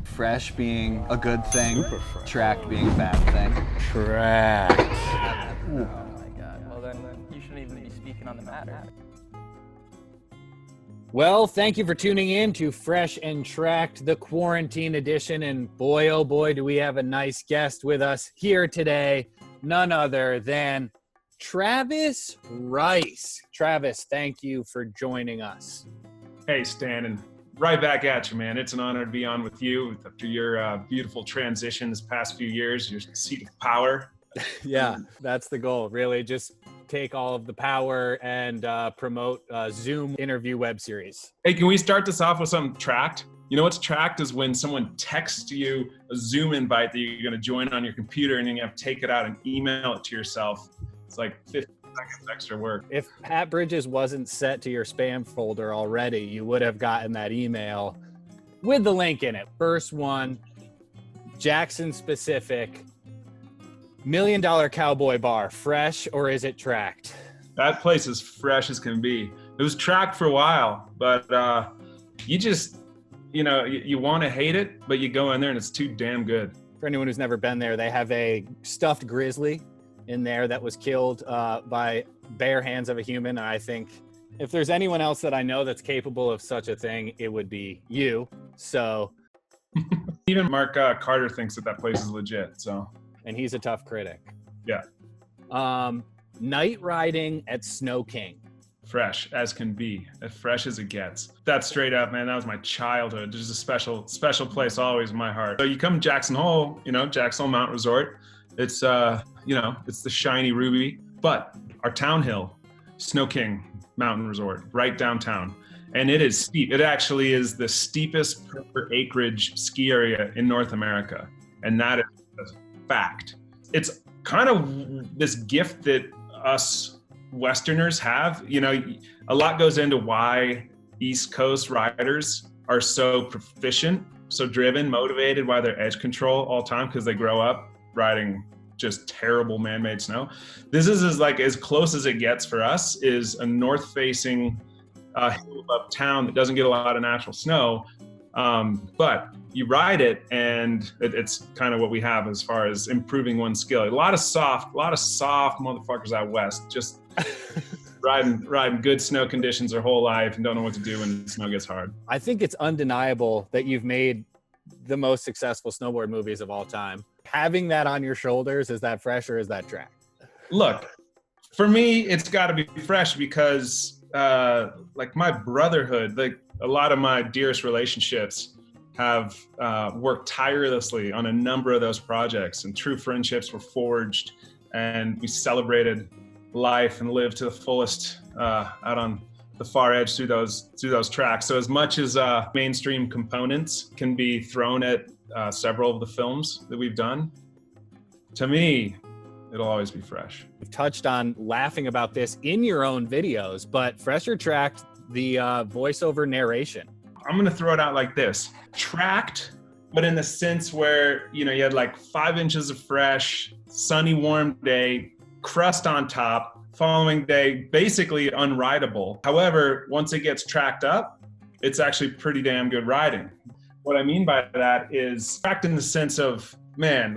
Fresh being a good thing, Super fresh. tracked being a bad thing. Tracked. Oh my God. Well, then you shouldn't even be speaking on the matter. Well, thank you for tuning in to Fresh and Tracked, the quarantine edition. And boy, oh boy, do we have a nice guest with us here today. None other than Travis Rice. Travis, thank you for joining us. Hey, Stan, and right back at you, man. It's an honor to be on with you after your beautiful transition this past few years, your seat of power. Yeah, that's the goal, really. Just take all of the power and promote Zoom interview web series. Hey, can we start this off with something tracked? You know what's tracked is when someone texts you a Zoom invite that you're going to join on your computer, and then you have to take it out and email it to yourself. It's like 50 seconds extra work. If Pat Bridges wasn't set to your spam folder already, you would have gotten that email with the link in it. First one, Jackson specific, $1 Million Cowboy Bar, fresh or is it tracked? That place is fresh as can be. It was tracked for a while, but you just, you want to hate it, but you go in there and it's too damn good. For anyone who's never been there, they have a stuffed grizzly in there that was killed by bare hands of a human. And I think if there's anyone else that I know that's capable of such a thing, it would be you. So Even Mark Carter thinks that place is legit. So, and he's a tough critic. Yeah. Night riding at Snow King. Fresh as can be, as fresh as it gets. That's straight up, man. That was my childhood. There's a special place always in my heart. So you come to Jackson Hole, Jackson Hole Mountain Resort. It's, it's the shiny ruby, but our town hill, Snow King Mountain Resort, right downtown. And it is steep. It actually is the steepest per acreage ski area in North America. And that is a fact. It's kind of this gift that us Westerners have. A lot goes into why East Coast riders are so proficient, so driven, motivated, why they're edge control all the time, because they grow up riding just terrible man-made snow. This is as close as it gets for us, is a north-facing hill above town that doesn't get a lot of natural snow, but you ride it and it's kind of what we have as far as improving one's skill. A lot of soft motherfuckers out west, just riding good snow conditions their whole life and don't know what to do when the snow gets hard. I think it's undeniable that you've made the most successful snowboard movies of all time. Having that on your shoulders, is that fresh or is that track? Look, for me, it's got to be fresh because my brotherhood, a lot of my dearest relationships have worked tirelessly on a number of those projects, and true friendships were forged, and we celebrated life and lived to the fullest out on the far edge through those tracks. So as much as mainstream components can be thrown at several of the films that we've done, to me, it'll always be fresh. You've touched on laughing about this in your own videos, but fresh or tracked the voiceover narration? I'm going to throw it out like this. Tracked, but in the sense where, you had like 5 inches of fresh, sunny, warm day, crust on top, following day, basically unrideable. However, once it gets tracked up, it's actually pretty damn good riding. What I mean by that is tracked in the sense of, man,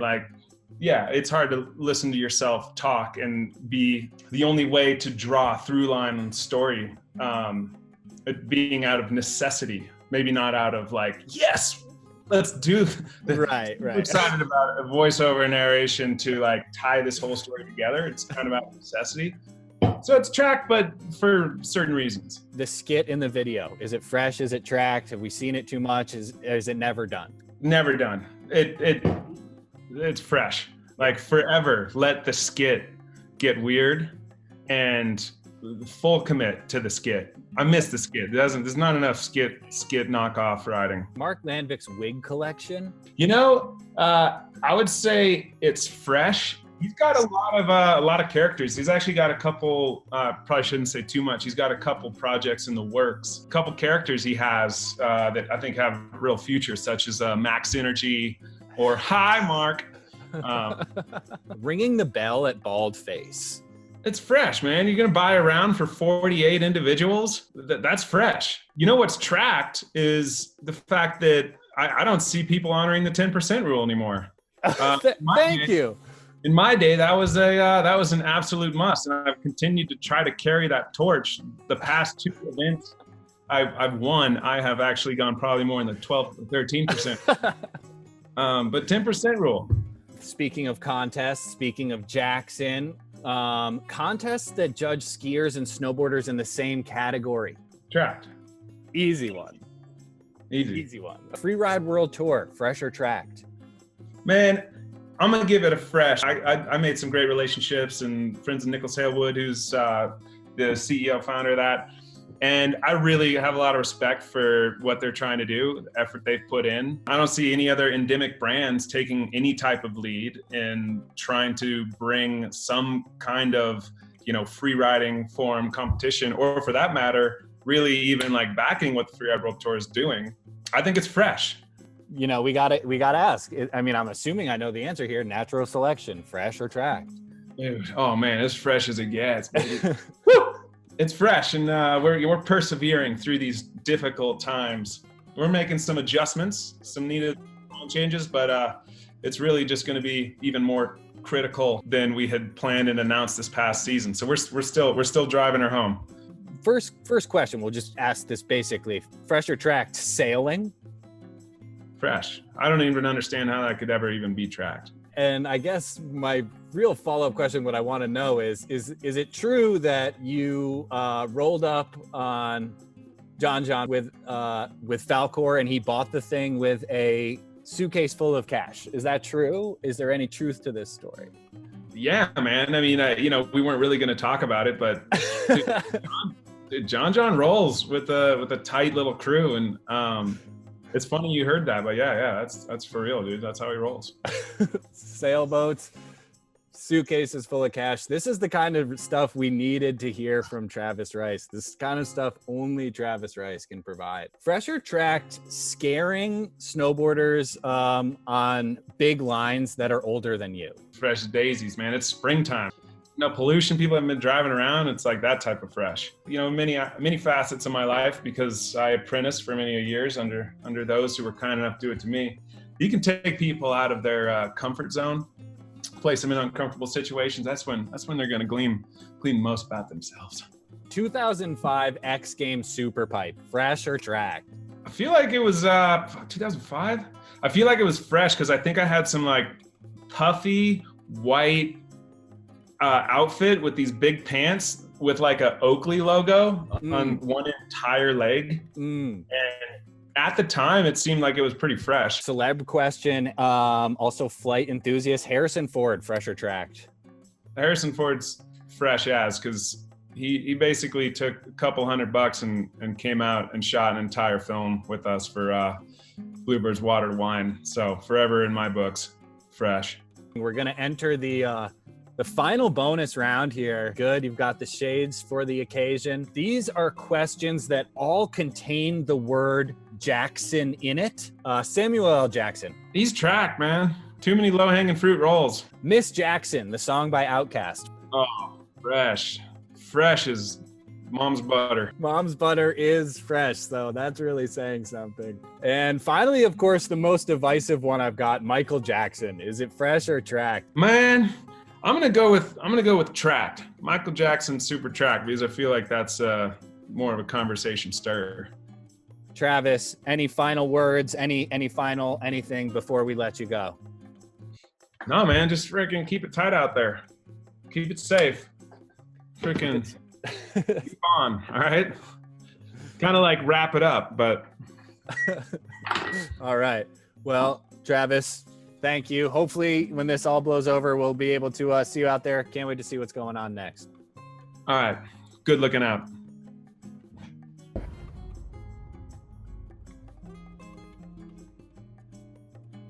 it's hard to listen to yourself talk and be the only way to draw through line and story, being out of necessity, maybe not out of yes, let's do right. I'm excited about a voiceover narration to tie this whole story together. It's kind of out of necessity. So it's tracked, but for certain reasons. The skit in the video, is it fresh? Is it tracked? Have we seen it too much? Is it never done? Never done. It's fresh. Forever let the skit get weird and full commit to the skit. I miss the skit. There's not enough skit knockoff riding. Mark Landvic's wig collection? I would say it's fresh. He's got a lot of characters. He's actually got a couple, probably shouldn't say too much. He's got a couple projects in the works. A couple characters he has that I think have real future, such as Max Energy or Hi Mark. Ringing the bell at Bald Face. It's fresh, man. You're going to buy a round for 48 individuals? That's fresh. You know what's tracked is the fact that I don't see people honoring the 10% rule anymore. Thank you. In my day, that was an absolute must, and I've continued to try to carry that torch. The past 2 events I've won, I have actually gone probably more in the 12 or 13%. But 10% rule. Speaking of contests, speaking of Jackson, contests that judge skiers and snowboarders in the same category. Tracked. Easy one. Easy One. Freeride World Tour, fresh or tracked? Man, I'm gonna give it a fresh. I made some great relationships and friends with Nicholas Halewood, who's the CEO founder of that. And I really have a lot of respect for what they're trying to do, the effort they've put in. I don't see any other endemic brands taking any type of lead in trying to bring some kind of, free riding forum competition, or for that matter, really even like backing what the Freeride World Tour is doing. I think it's fresh. We gotta ask. I mean, I'm assuming I know the answer here. Natural selection, fresh or tracked? Dude, oh man, as fresh as it gets. Woo! It's fresh, and we're persevering through these difficult times. We're making some adjustments, some needed changes, but it's really just going to be even more critical than we had planned and announced this past season. So we're still driving her home. First question. We'll just ask this basically: fresh or tracked sailing? Fresh. I don't even understand how that could ever even be tracked. And I guess my real follow-up question, what I want to know is it true that you rolled up on John with Falcor and he bought the thing with a suitcase full of cash? Is that true? Is there any truth to this story? Yeah, man. I mean, we weren't really going to talk about it, but John rolls with a tight little crew, and it's funny you heard that, but yeah, that's for real, dude. That's how he rolls. Sailboats, suitcases full of cash. This is the kind of stuff we needed to hear from Travis Rice. This kind of stuff only Travis Rice can provide. Fresh or tracked scaring snowboarders on big lines that are older than you? Fresh daisies, man. It's springtime. No pollution, people haven't been driving around. It's like that type of fresh. Many facets of my life, because I apprenticed for many years under those who were kind enough to do it to me. You can take people out of their comfort zone, place them in uncomfortable situations. That's when they're going to glean most about themselves. 2005 X Games SUPERPIPE, fresh or tracked? I feel like it was 2005. I feel like it was fresh because I think I had some like puffy white outfit with these big pants with like a Oakley logo on one entire leg. And at the time, it seemed like it was pretty fresh. Celeb question, also flight enthusiast, Harrison Ford, fresh or tracked? Harrison Ford's fresh as, because he basically took a couple $100 and came out and shot an entire film with us for Bluebird's Water Wine. So forever in my books, fresh. We're gonna enter the final bonus round here. Good, you've got the shades for the occasion. These are questions that all contain the word Jackson in it. Samuel L. Jackson. He's tracked, man. Too many low-hanging fruit rolls. Miss Jackson, the song by Outkast. Oh, fresh. Fresh as mom's butter. Mom's butter is fresh, so that's really saying something. And finally, of course, the most divisive one I've got, Michael Jackson. Is it fresh or tracked? Man, I'm gonna go with tracked. Michael Jackson, super tracked, because I feel like that's more of a conversation starter. Travis, any final words? Any final anything before we let you go? No, man, just freaking keep it tight out there. Keep it safe. Freaking keep on, all right? Kind of like wrap it up, but. All right. Well, Travis, thank you. Hopefully when this all blows over, we'll be able to see you out there. Can't wait to see what's going on next. All right. Good looking out.